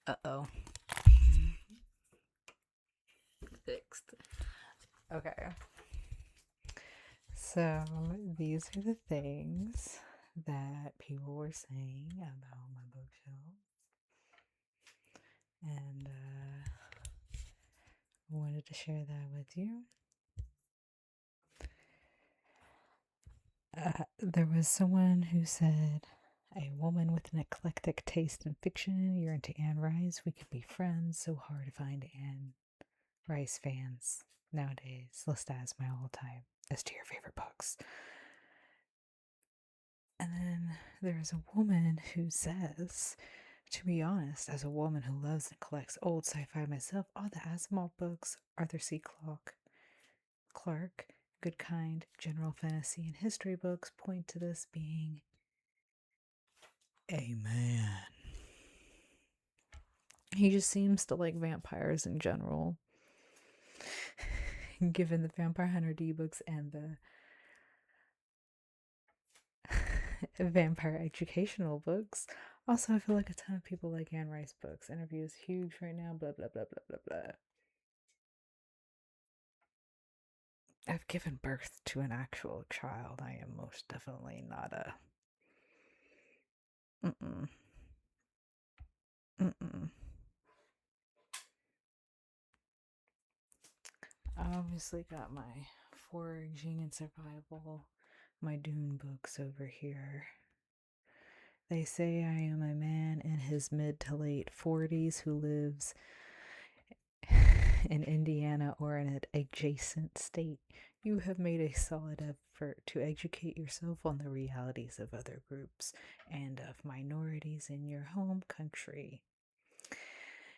Uh-oh. Fixed. Okay. So these are the things that people were saying about my bookshelf. And I wanted to share that with you. There was someone who said, a woman with an eclectic taste in fiction. You're into Anne Rice. We could be friends. So hard to find Anne Rice fans nowadays. List as my all time as to your favorite books. And then there's a woman who says, to be honest, as a woman who loves and collects old sci-fi myself, all the Asimov books, Arthur C. Clarke, Good Kind, general fantasy, and history books point to this being a man. He just seems to like vampires in general. Given the Vampire Hunter D books and the vampire educational books. Also, I feel like a ton of people like Anne Rice books. Interview is huge right now, blah, blah, blah, blah, blah, blah. I've given birth to an actual child. I am most definitely not a. Mm-mm. Mm-mm. I obviously got my foraging and survival, my Dune books over here. They say I am a man in his mid to late 40s who lives in Indiana or in an adjacent state. You have made a solid effort to educate yourself on the realities of other groups and of minorities in your home country.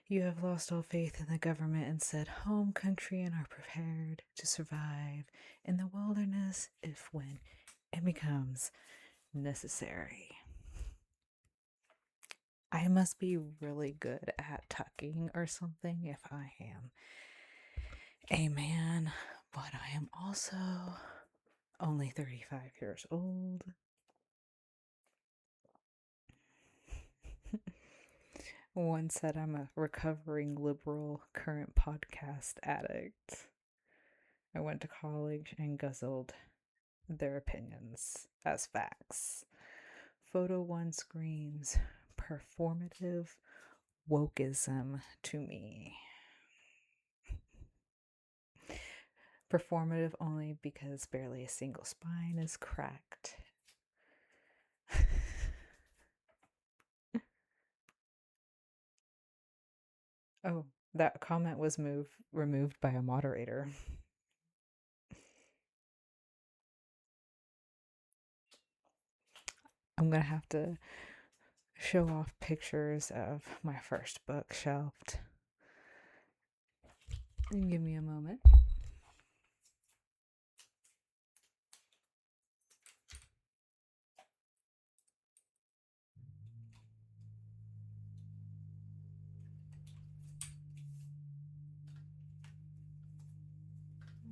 You have lost all faith in the government and said home country and are prepared to survive in the wilderness if when it becomes necessary. I must be really good at tucking or something if I am a man, but I am also only 35 years old. One said I'm a recovering liberal current podcast addict. I went to college and guzzled their opinions as facts. Photo one screams performative wokeism to me. Performative only because barely a single spine is cracked. Oh, that comment was removed by a moderator. I'm gonna have to show off pictures of my first book shelved. Give me a moment.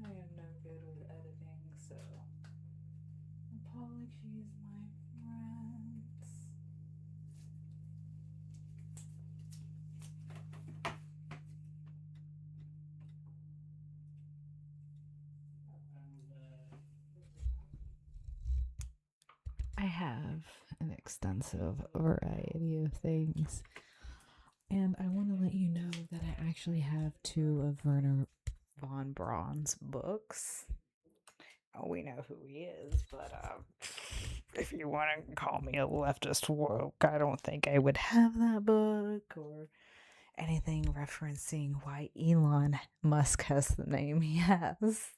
I am no good with editing, so apologies, my friends. I have an extensive variety of things, and I want to let you know that I actually have two of Werner von Braun's books. Oh, we know who he is, but if you want to call me a leftist woke, I don't think I would have that book or anything referencing why Elon Musk has the name he has.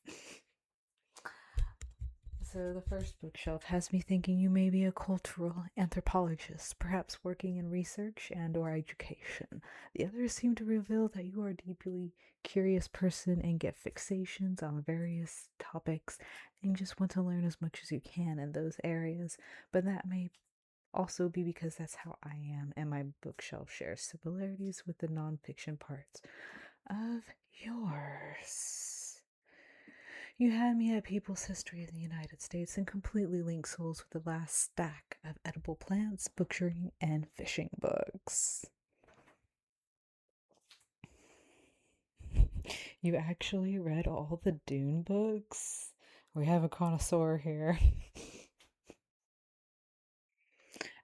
So the first bookshelf has me thinking you may be a cultural anthropologist, perhaps working in research and or education. The others seem to reveal that you are a deeply curious person and get fixations on various topics and just want to learn as much as you can in those areas. But that may also be because that's how I am, and my bookshelf shares similarities with the nonfiction parts of yours. You had me at People's History of the United States and completely linked souls with the last stack of edible plants, butchering, and fishing books. You actually read all the Dune books? We have a connoisseur here.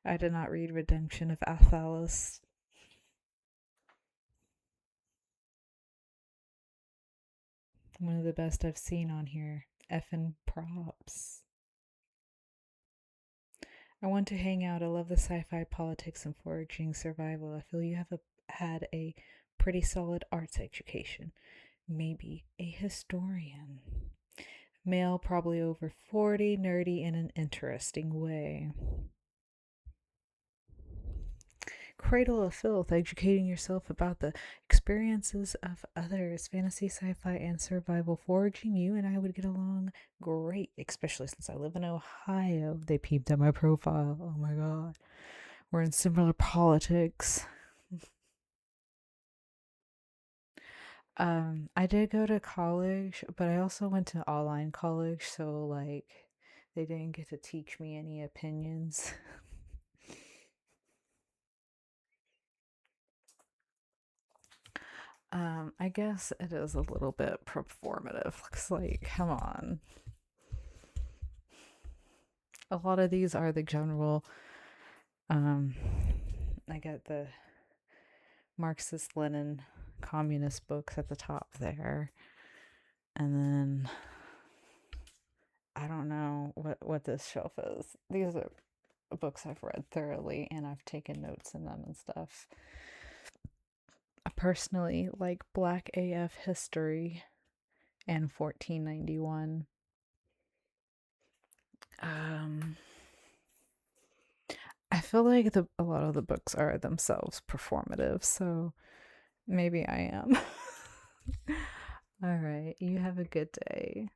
I did not read Redemption of Athalos. One of the best I've seen on here. Effin' props. I want to hang out. I love the sci-fi, politics, and foraging survival. I feel you have had a pretty solid arts education. Maybe a historian. Male, probably over 40, nerdy in an interesting way. Cradle of Filth, educating yourself about the experiences of others, fantasy, sci fi, and survival. Foraging, you and I would get along great, especially since I live in Ohio. They peeped at my profile. Oh my god. We're in similar politics. I did go to college, but I also went to online college, so like they didn't get to teach me any opinions. I guess it is a little bit performative. Looks like, come on. A lot of these are the general, um, I got the Marxist Lenin communist books at the top there. And then I don't know what this shelf is. These are books I've read thoroughly and I've taken notes in them and stuff. I personally like Black AF History and 1491. Um, I feel like a lot of the books are themselves performative, so maybe I am. All right, you have a good day.